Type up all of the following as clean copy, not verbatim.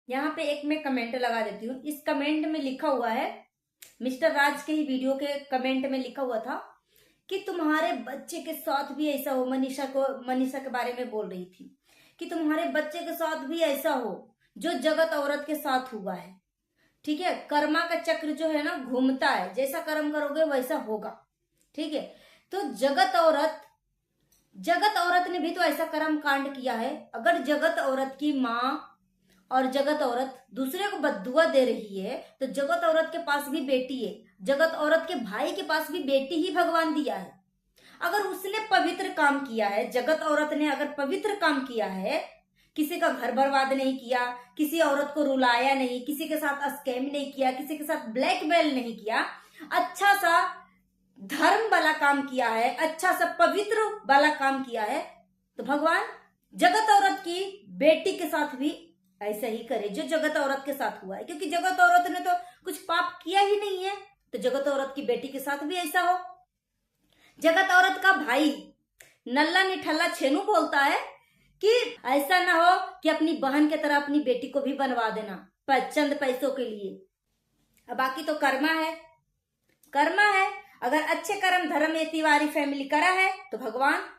यहाँ पे एक मैं कमेंट लगा देती हूँ। इस कमेंट में लिखा हुआ है, मिस्टर राज के ही वीडियो के कमेंट में लिखा हुआ था कि तुम्हारे बच्चे के साथ भी ऐसा हो। मनीषा के बारे में बोल रही थी कि तुम्हारे बच्चे के साथ भी ऐसा हो जो जगत औरत के साथ हुआ है। ठीक है, कर्मा का चक्र जो है ना घूमता है, जैसा कर्म करोगे वैसा होगा। ठीक है, तो जगत औरत ने भी तो ऐसा कर्म कांड किया है। अगर जगत औरत की माँ और जगत औरत दूसरे को बद्दुआ दे रही है तो जगत औरत के पास भी बेटी है, जगत औरत के भाई के पास भी बेटी ही भगवान दिया है। अगर उसने पवित्र काम किया है, जगत औरत ने अगर पवित्र काम किया है, किसी का घर बर्बाद नहीं किया, किसी औरत को रुलाया नहीं, किसी के साथ स्कैम नहीं किया, किसी के साथ ब्लैकमेल नहीं किया, अच्छा सा धर्म वाला काम किया है, अच्छा सा पवित्र वाला काम किया है, तो भगवान जगत औरत की बेटी के साथ भी ऐसा ही करे जो जगत औरत के साथ हुआ है। क्योंकि जगत औरत ने तो कुछ पाप किया ही नहीं है, तो जगत औरत की बेटी के साथ भी ऐसा हो। जगत औरत का भाई नल्ला निठल्ला छेनू बोलता है कि ऐसा ना हो कि अपनी बहन की तरह अपनी बेटी को भी बनवा देना चंद पैसों के लिए। अब बाकी तो कर्मा है, कर्मा है। अगर अच्छे कर्म धर्म ये तिवारी फैमिली करा है तो भगवान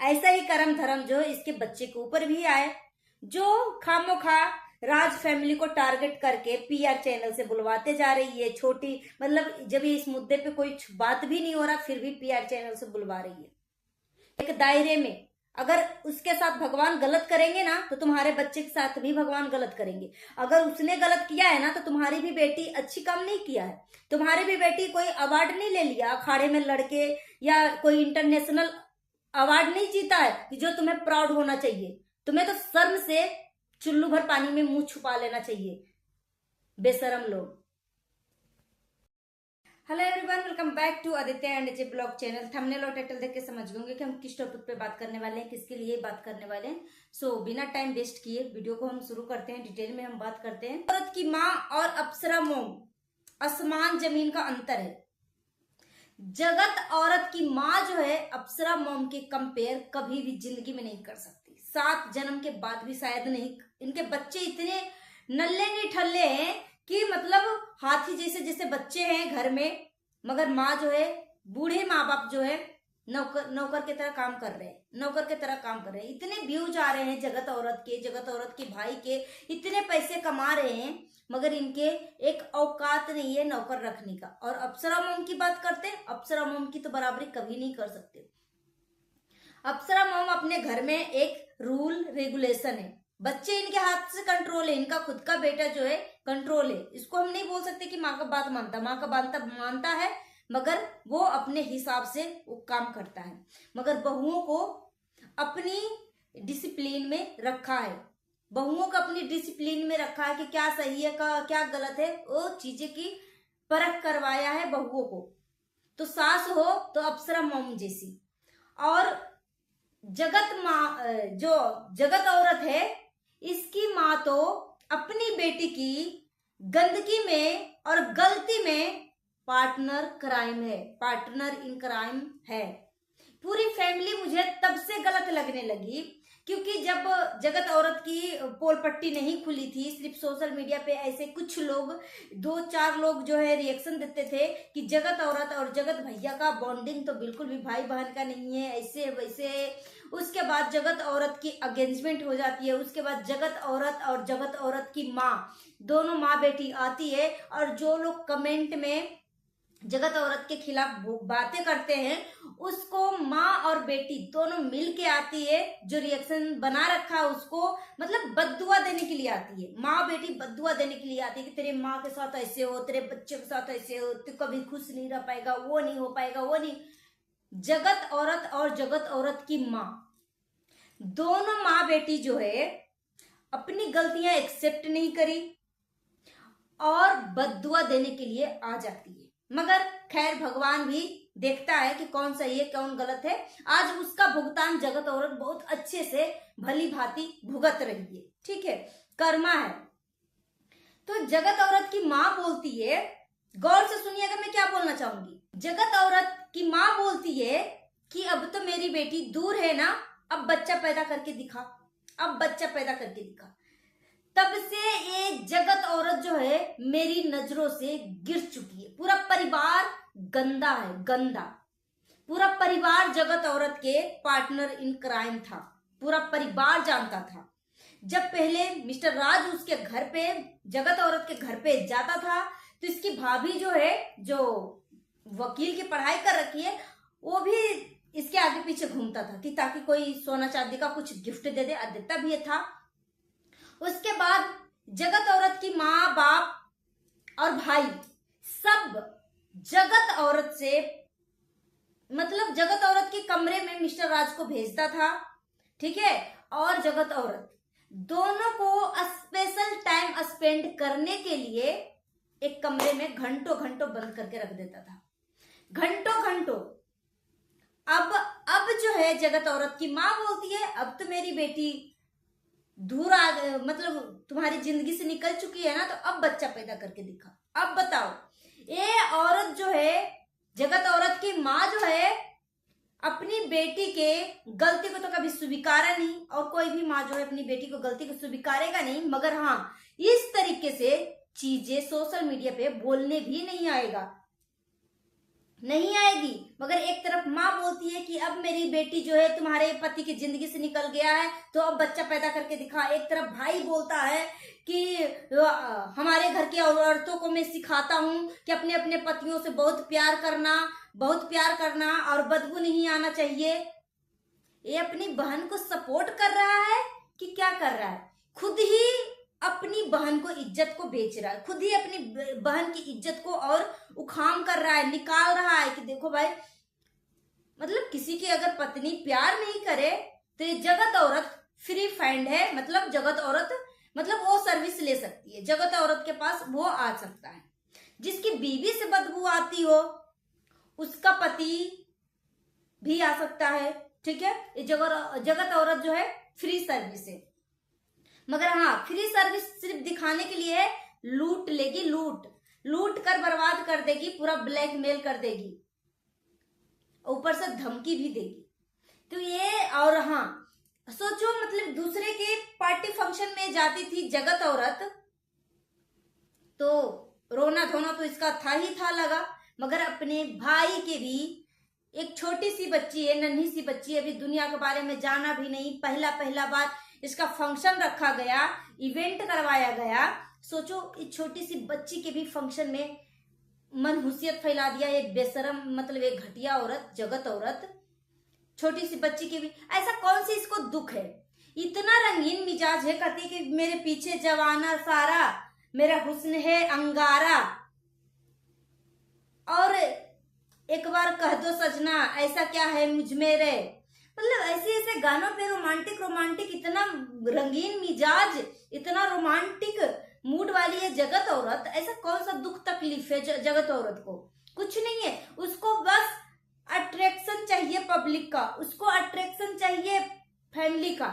ऐसा ही कर्म धर्म जो इसके बच्चे के ऊपर भी आए। जो खामोखा राज फैमिली को टारगेट करके पीआर चैनल से बुलवाते जा रही है, छोटी मतलब जब इस मुद्दे पे कोई बात भी नहीं हो रहा फिर भी पीआर चैनल से बुलवा रही है। एक दायरे में अगर उसके साथ भगवान गलत करेंगे ना तो तुम्हारे बच्चे के साथ भी भगवान गलत करेंगे। अगर उसने गलत किया है ना तो तुम्हारी भी बेटी अच्छी काम नहीं किया है, तुम्हारी भी बेटी कोई अवार्ड नहीं ले लिया अखाड़े में लड़के, या कोई इंटरनेशनल अवार्ड नहीं जीता है कि जो तुम्हें प्राउड होना चाहिए। तुम्हें तो शर्म से चुल्लू भर पानी में मुंह छुपा लेना चाहिए, बेशरम लोग। Hello everyone, welcome back to Aditya and J blog channel. Thumbnail और टाइटल देख के समझ गए कि हम किस टॉपिक पे बात करने वाले हैं, किसके लिए बात करने वाले हैं। सो बिना टाइम वेस्ट किए वीडियो को हम शुरू करते हैं। डिटेल में हम बात करते हैं। औरत की माँ और अप्सरा मोम, आसमान जमीन का अंतर है। जगत औरत की माँ जो है अप्सरा मोम के कंपेयर कभी भी जिंदगी में नहीं कर सकती। 7 जन्म के बाद भी शायद नहीं। इनके बच्चे इतने नल्ले निठल्ले हैं कि मतलब हाथी जैसे जैसे बच्चे हैं घर में, मगर माँ जो है, बूढ़े माँ बाप जो है नौकर की तरह काम कर रहे हैं, नौकर की तरह काम कर रहे हैं। इतने व्यूज आ रहे हैं जगत औरत के भाई के, इतने पैसे कमा रहे हैं, मगर इनके एक औकात नहीं है नौकर रखने का। और अप्सरा मोम की बात करते हैं, अप्सरा मोम की तो बराबरी कभी नहीं कर सकते। अप्सरा मोम अपने घर में एक रूल रेगुलेशन है, बच्चे इनके हाथ से कंट्रोल है, इनका खुद का बेटा जो है कंट्रोल है। इसको हम नहीं बोल सकते कि माँ का बात मानता, माँ का बात मानता है मगर वो अपने हिसाब से वो काम करता है। मगर बहुओं को अपनी डिसिप्लिन में रखा है, बहुओं को अपनी डिसिप्लिन में रखा है कि क्या सही है क्या गलत है, वो चीजें की परख करवाया है बहुओं को। तो सास हो तो अप्सरा मोम जैसी, और जो जगत औरत है इसकी माँ तो अपनी बेटी की गंदगी में और गलती में पार्टनर इन क्राइम है। पूरी फैमिली मुझे तब से गलत लगने लगी क्योंकि जब जगत औरत की पोल पट्टी नहीं खुली थी, सिर्फ सोशल मीडिया पे ऐसे कुछ लोग 2-4 लोग जो है रिएक्शन देते थे कि जगत औरत और जगत भैया का बॉन्डिंग तो बिल्कुल भी भाई बहन का नहीं है, ऐसे वैसे। उसके बाद जगत औरत की अगेंजमेंट हो जाती है, उसके बाद जगत औरत और जगत औरत की माँ, दोनों माँ बेटी आती है, और जो लोग कमेंट में जगत औरत के खिलाफ बातें करते हैं उसको माँ और बेटी दोनों मिल के आती है, जो रिएक्शन बना रखा है उसको मतलब बद्दुआ देने के लिए आती है। माँ बेटी बद्दुआ देने के लिए आती है कि तेरे माँ के साथ ऐसे हो, तेरे बच्चे के साथ ऐसे हो, तू कभी खुश नहीं रह पाएगा, वो नहीं हो पाएगा, वो नहीं। जगत औरत और जगत औरत की माँ, दोनों माँ बेटी जो है अपनी गलतियां एक्सेप्ट नहीं करी और बद्दुआ देने के लिए आ जाती है। मगर खैर भगवान भी देखता है कि कौन सही है कौन गलत है। आज उसका भुगतान जगत औरत बहुत अच्छे से भली भांति भुगत रही है। ठीक है, कर्मा है। तो जगत औरत की माँ बोलती है, गौर से सुनिएगा मैं क्या बोलना चाहूंगी। जगत औरत की माँ बोलती है कि अब तो मेरी बेटी दूर है ना, अब बच्चा पैदा करके दिखा, अब बच्चा पैदा करके दिखा। तब से ये जगत औरत जो है मेरी नजरों से गिर चुकी है। पूरा परिवार गंदा है, गंदा। पूरा परिवार जगत औरत के पार्टनर इन क्राइम था, पूरा परिवार जानता था। जब पहले मिस्टर राज उसके घर पे, जगत औरत के घर पे जाता था, तो इसकी भाभी जो है, जो वकील की पढ़ाई कर रखी है, वो भी इसके आगे पीछे घूमता था कि ताकि कोई सोना चांदी का कुछ गिफ्ट दे दे, देता भी था। उसके बाद जगत औरत की माँ, बाप और भाई सब जगत औरत से, मतलब जगत औरत के कमरे में मिस्टर राज को भेजता था, ठीक है। और जगत औरत दोनों को स्पेशल टाइम स्पेंड करने के लिए एक कमरे में घंटों घंटों बंद करके रख देता था, घंटों घंटों। अब जो है जगत औरत की माँ बोलती है, अब तो मेरी बेटी दूर आ, मतलब तुम्हारी जिंदगी से निकल चुकी है ना, तो अब बच्चा पैदा करके दिखा। अब बताओ, ये औरत जो है, जगत औरत की माँ जो है, अपनी बेटी के गलती को तो कभी स्वीकारा नहीं, और कोई भी माँ जो है अपनी बेटी को गलती को स्वीकारेगा नहीं, मगर हाँ इस तरीके से चीजें सोशल मीडिया पे बोलने भी नहीं आएगा, नहीं आएगी। मगर एक तरफ माँ बोलती है कि अब मेरी बेटी जो है तुम्हारे पति की जिंदगी से निकल गया है, तो अब बच्चा पैदा करके दिखा। एक तरफ भाई बोलता है कि हमारे घर की औरतों को मैं सिखाता हूँ कि अपने अपने पतियों से बहुत प्यार करना, बहुत प्यार करना, और बदबू नहीं आना चाहिए। ये अपनी बहन को सपोर्ट कर रहा है कि क्या कर रहा है? खुद ही अपनी बहन को, इज्जत को बेच रहा है, खुद ही अपनी बहन की इज्जत को और उखाम कर रहा है, निकाल रहा है कि देखो भाई, मतलब किसी की अगर पत्नी प्यार नहीं करे तो ये जगत औरत फ्री फाइंड है। मतलब जगत औरत, मतलब वो सर्विस ले सकती है, जगत औरत के पास वो आ सकता है। जिसकी बीवी से बदबू आती हो उसका पति भी आ सकता है, ठीक है। ये जगत औरत जो है फ्री सर्विस है। मगर हाँ, फ्री सर्विस सिर्फ दिखाने के लिए लूट लेगी, लूट कर बर्बाद कर देगी, पूरा ब्लैकमेल कर देगी, ऊपर से धमकी भी देगी। तो ये, और हाँ सोचो, मतलब दूसरे के पार्टी फंक्शन में जाती थी जगत औरत, तो रोना धोना तो इसका था ही था लगा, मगर अपने भाई के भी, एक छोटी सी बच्ची है, नन्ही सी बच्ची है, अभी दुनिया के बारे में जाना भी नहीं, पहला बार इसका फंक्शन रखा गया, इवेंट करवाया गया। सोचो, इस छोटी सी बच्ची के भी फंक्शन में मनहूसियत फैला दिया ये बेशरम, मतलब एक घटिया औरत, जगत औरत, छोटी सी बच्ची की भी। ऐसा कौन सी इसको दुख है? इतना रंगीन मिजाज है, कहती कि मेरे पीछे जवाना सारा, मेरा हुस्न है अंगारा, और एक बार कह दो सजना ऐसा क्या है मुझ में रे। मतलब ऐसे ऐसे गानों पे रोमांटिक, इतना रंगीन मिजाज, इतना रोमांटिक मूड वाली है जगत औरत। ऐसा कौन सा दुख तकलीफ है जगत औरत को? कुछ नहीं है, उसको बस अट्रैक्शन चाहिए पब्लिक का, उसको अट्रैक्शन चाहिए फैमिली का।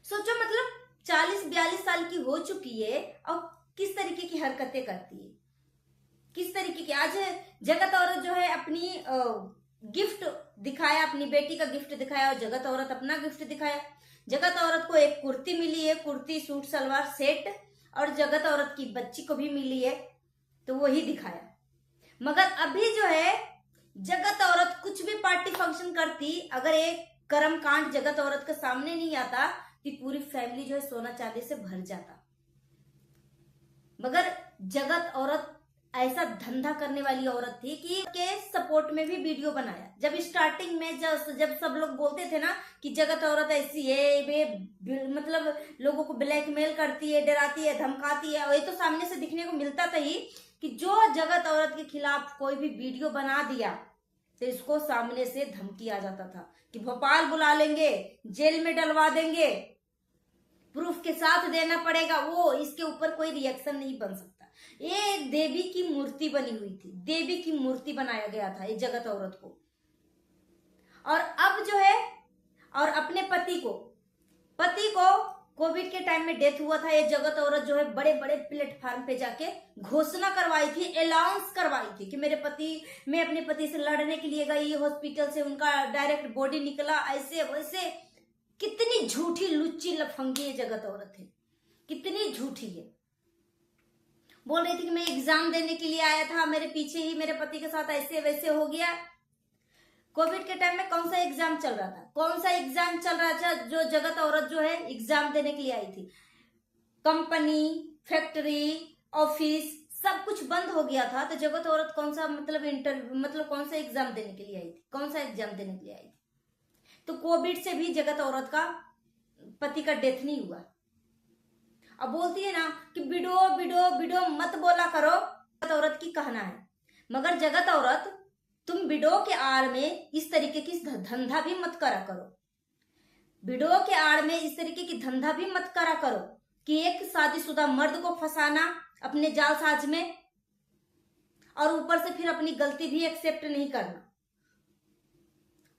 सोचो, मतलब 40-42 साल की हो चुकी है और किस तरीके की हरकतें करती है, किस तरीके की। आज जगत औरत जो है अपनी गिफ्ट दिखाया, अपनी बेटी का गिफ्ट दिखाया, और जगत औरत अपना गिफ्ट दिखाया। जगत औरत को एक कुर्ती मिली है, कुर्ती सूट सलवार सेट, और जगत औरत की बच्ची को भी मिली है, तो वही दिखाया। मगर अभी जो है जगत औरत कुछ भी पार्टी फंक्शन करती, अगर एक कर्म कांड जगत औरत के सामने नहीं आता कि पूरी फैमिली जो है सोना चांदी से भर जाता। मगर जगत औरत ऐसा धंधा करने वाली औरत थी कि के सपोर्ट में भी वीडियो बनाया। जब स्टार्टिंग में जब सब लोग बोलते थे ना कि जगत औरत ऐसी है, वे मतलब लोगों को ब्लैकमेल करती है, डराती है, धमकाती है, और ये तो सामने से दिखने को मिलता था ही कि जो जगत औरत के खिलाफ कोई भी वीडियो बना दिया तो इसको सामने से धमकी आ जाता था कि भोपाल बुला लेंगे, जेल में डलवा देंगे, प्रूफ के साथ देना पड़ेगा, वो इसके ऊपर कोई रिएक्शन नहीं बन सकता। ये देवी की मूर्ति बनी हुई थी, देवी की मूर्ति बनाया गया था ये जगत औरत को। और अब जो है, और अपने पति को कोविड के टाइम में डेथ हुआ था, ये जगत औरत जो है बड़े बड़े प्लेटफॉर्म पे जाके घोषणा करवाई थी, अनाउंस करवाई थी कि मैं अपने पति से लड़ने के लिए गई, हॉस्पिटल से उनका डायरेक्ट बॉडी निकला, ऐसे वैसे। कितनी झूठी लुच्ची लफंगी ये जगत औरत है। कितनी झूठी है। बोल रही थी कि मैं एग्जाम देने के लिए आया था, मेरे पीछे ही मेरे पति के साथ ऐसे वैसे हो गया। कोविड के टाइम में कौन सा एग्जाम चल रहा था? कौन सा एग्जाम चल रहा था जो जगत औरत जो है एग्जाम देने के लिए आई थी? कंपनी, फैक्ट्री, ऑफिस सब कुछ बंद हो गया था, तो जगत औरत कौन सा मतलब कौन सा एग्जाम देने के लिए आई थी? कौन सा एग्जाम देने के लिए आई थी? तो कोविड से भी जगत औरत का पति का डेथ नहीं हुआ। अब बोलती है ना कि बिडो बिडो बिडो मत बोला करो, जगत औरत की कहना है। मगर जगत औरत, तुम बिडो के आड़ में इस तरीके की धंधा भी मत करा करो। बिडो के आड़ में इस तरीके की धंधा भी मत करा करो कि एक शादीशुदा मर्द को फंसाना अपने जालसाज में, और ऊपर से फिर अपनी गलती भी एक्सेप्ट नहीं करना।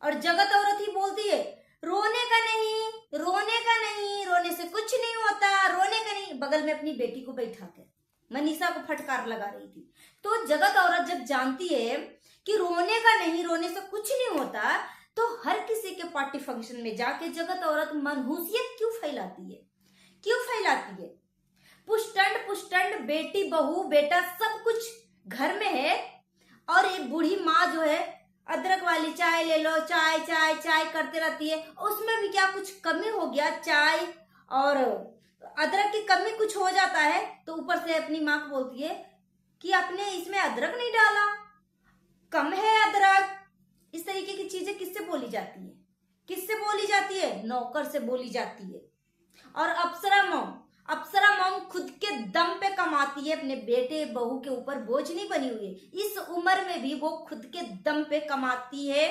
और जगत औरत ही बोलती है रोने का नहीं, रोने का नहीं, रोने से कुछ नहीं होता, रोने का नहीं। बगल में अपनी बेटी को बैठा कर मनीषा को फटकार लगा रही थी। तो जगत औरत जब जानती है कि रोने का नहीं, रोने से कुछ नहीं होता, तो हर किसी के पार्टी फंक्शन में जाके जगत औरत मनहूसियत क्यों फैलाती है? क्यों फैलाती है? पुष्टंड पुष्टंड बेटी बहू बेटा सब कुछ घर में है, और एक बूढ़ी माँ जो है अदरक वाली चाय ले लो, चाय चाय चाय करते रहती है। उसमें भी क्या कुछ कमी हो गया? चाय और अदरक की कमी कुछ हो जाता है तो ऊपर से अपनी माँ को बोलती है कि आपने इसमें अदरक नहीं डाला, कम है अदरक। इस तरीके की चीजें किससे बोली जाती है? किससे बोली जाती है? नौकर से बोली जाती है। और अप्सरा मॉम खुद के दम पे कमाती है, अपने बेटे बहू के ऊपर बोझ नहीं बनी हुई है। इस उम्र में भी वो खुद के दम पे कमाती है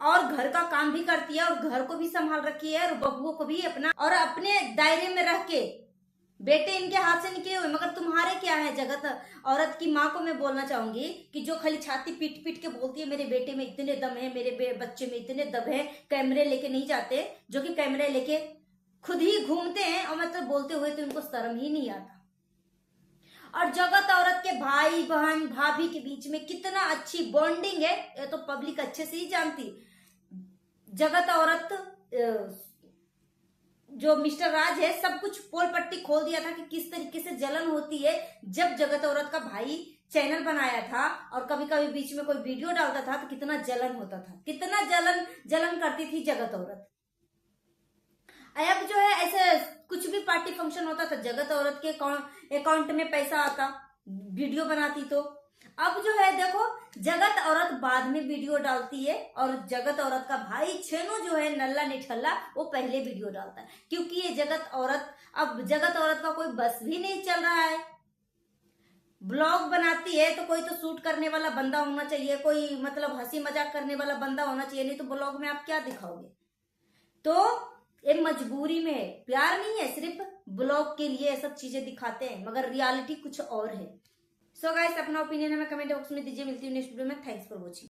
और घर का काम भी करती है और घर को भी संभाल रखी है और बहुओं को भी अपने दायरे में रह के। बेटे इनके हाथ से निकले हुए, मगर तुम्हारे क्या है? जगत औरत की माँ को मैं बोलना चाहूंगी कि जो खाली छाती पीट पीट के बोलती है मेरे बेटे में इतने दम है, मेरे बच्चे में इतने दम है, कैमरे लेके नहीं जाते, जो कि कैमरे लेके खुद ही घूमते हैं, और मतलब बोलते हुए तो उनको शर्म ही नहीं आता। और जगत औरत के भाई बहन भाभी के बीच में कितना अच्छी बॉन्डिंग है, ये तो पब्लिक अच्छे से ही जानती। जगत औरत जो मिस्टर राज है सब कुछ पोल पट्टी खोल दिया था कि किस तरीके से जलन होती है जब जगत औरत का भाई चैनल बनाया था और कभी कभी बीच में कोई वीडियो डालता था तो कितना जलन होता था, कितना जलन करती थी जगत औरत। अब जो है ऐसे कुछ भी पार्टी फंक्शन होता था, जगत औरत के अकाउंट में पैसा आता, वीडियो बनाती। तो अब जो है देखो, जगत औरत बाद में वीडियो डालती है और जगत औरत का भाई छेनू जो है नल्ला निठल्ला वो पहले वीडियो डालता है, क्योंकि ये अब जगत औरत का कोई बस भी नहीं चल रहा है। ब्लॉग बनाती है तो कोई तो शूट करने वाला बंदा होना चाहिए, कोई मतलब हंसी मजाक करने वाला बंदा होना चाहिए, नहीं तो ब्लॉग में आप क्या दिखाओगे? तो ये मजबूरी में है, प्यार नहीं है, सिर्फ ब्लॉग के लिए सब चीजें दिखाते हैं, मगर रियलिटी कुछ और है। सो गाइस, अपना ओपिनियन हमें कमेंट बॉक्स में दीजिए। मिलती हूँ नेक्स्ट वीडियो में। Thanks for watching.